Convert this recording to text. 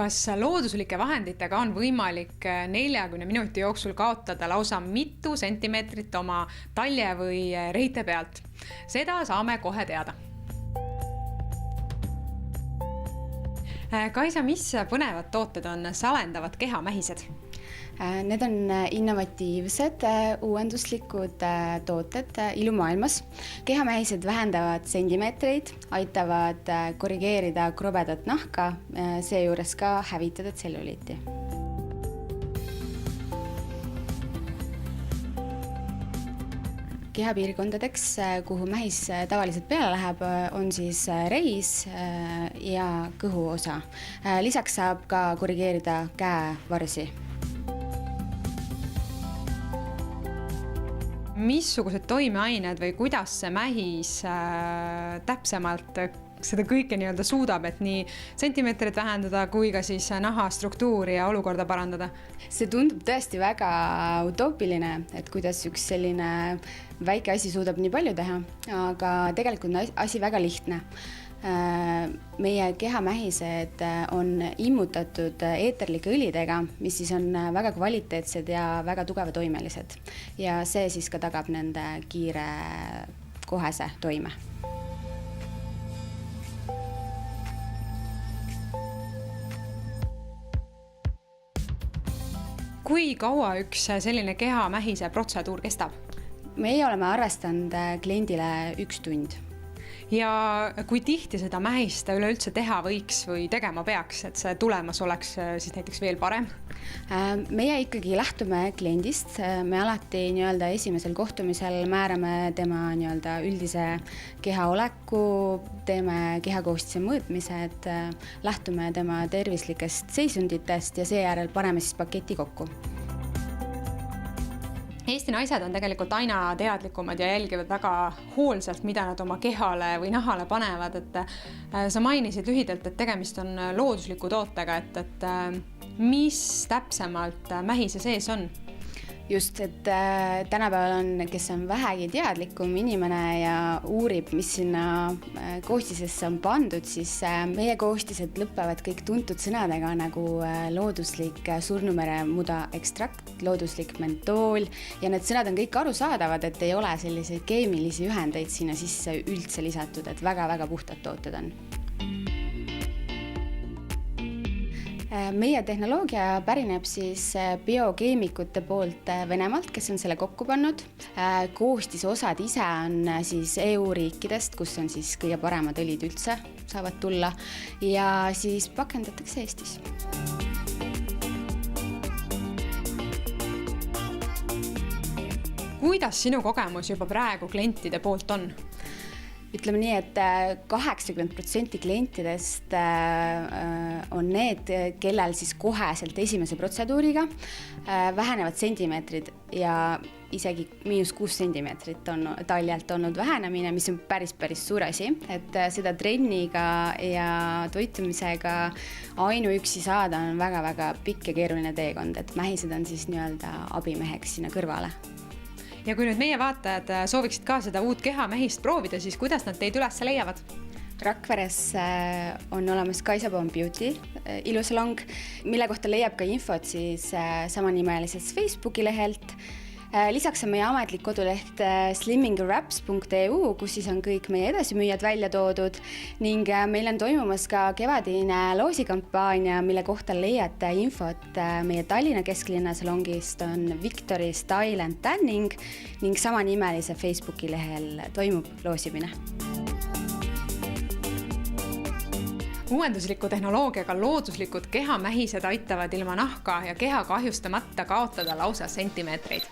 Kas looduslike vahenditega on võimalik 40 minuti jooksul kaotada lausa mitu sentimeetrit oma talje või reite pealt? Seda saame kohe teada. Kaisa, mis põnevad tooted on salendavad kehamähised? Need on innovatiivsed, uuenduslikud tooted ilumaailmas. Kehamähised vähendavad sentimeetreid, aitavad korrigeerida krobedat nahka, seejuures ka hävitada tselluliiti. Kehapiirkondadeks, kuhu mähis tavaliselt peale läheb, on siis reis ja kõhuosa. Lisaks saab ka korrigeerida käevarsi. Missugused toimeained või kuidas see mähis täpsemalt seda kõike nii-öelda suudab, et nii sentimeetrit vähendada kui ka siis naha struktuuri ja olukorda parandada? See tundub tõesti väga utoopiline, et kuidas üks selline väike asi suudab nii palju teha, aga tegelikult on asi väga lihtne. Meie kehamähised on immutatud eeterlike õlidega, mis siis on väga kvaliteetsed ja väga tugeva toimelised. Ja see siis ka tagab nende kiire kohese toime. Kui kaua üks selline kehamähise protseduur kestab? Meie oleme arvestanud kliendile 1 tund. Ja kui tihti seda mähist üleüldse teha võiks või tegema peaks, et see tulemas oleks siis näiteks veel parem? Meie ikkagi lähtume kliendist. Me alati esimesel kohtumisel määrame tema üldise kehaoleku, teeme kehakoostise mõõtmised, lähtume tema tervislikest seisunditest ja seejärel paneme siis paketi kokku. Eesti naised on tegelikult aina teadlikumad ja jälgivad väga hoolsalt, mida nad oma kehale või nahale panevad. Sa mainisid lühidalt, et tegemist on loodusliku tootega, et mis täpsemalt mähise sees on? Just, et tänapäeval on, kes on vähegi teadlikum inimene ja uurib, mis sinna koostisesse on pandud, siis meie koostised lõpevad kõik tuntud sõnadega nagu looduslik surnumere muda ekstrakt, looduslik mentool ja need sõnad on kõik arusaadavad, et ei ole selliseid keemilisi ühendeid sinna sisse üldse lisatud, et väga-väga puhtad tooted on. Meie tehnoloogia pärineb siis biokeemikute poolt Venemaalt, kes on selle kokku pannud. Koostisosad ise on siis EU riikidest, kus on siis kõige paremad õlid üldse saavad tulla ja siis pakendatakse Eestis. Kuidas sinu kogemus juba praegu klientide poolt on? Ütleme nii, et 80% klientidest on need, kellel siis koheselt esimese protseduuriga vähenevad sentimeetrid ja isegi -6 sentimeetrit on taljalt olnud vähenemine, mis on päris suur asi, et seda trenniga ja toitumisega ainuüksi saada on väga pikk ja keeruline teekond, et mähised on siis abimeheks sinna kõrvale. Ja kui nüüd meie vaatajad sooviksid ka seda uut kehamähist proovida, siis kuidas nad teid üles leiavad? Rakveres on olemas Kaisa Poom Beauty ilusalong, mille kohta leiab ka infot siis samanimelisest Facebooki lehelt. Lisaks on meie ametlik koduleht slimmingwraps.eu, kus siis on kõik meie edasimüüjad välja toodud ning meil on toimumas ka kevadine loosikampaania, mille kohta leiate infot meie Tallinna kesklinna salongist on Victory Style and Tanning ning samanimelise Facebooki lehel toimub loosimine. Uuendusliku tehnoloogiaga looduslikud kehamähised aitavad ilma nahka ja keha kahjustamata kaotada lausa sentimeetreid.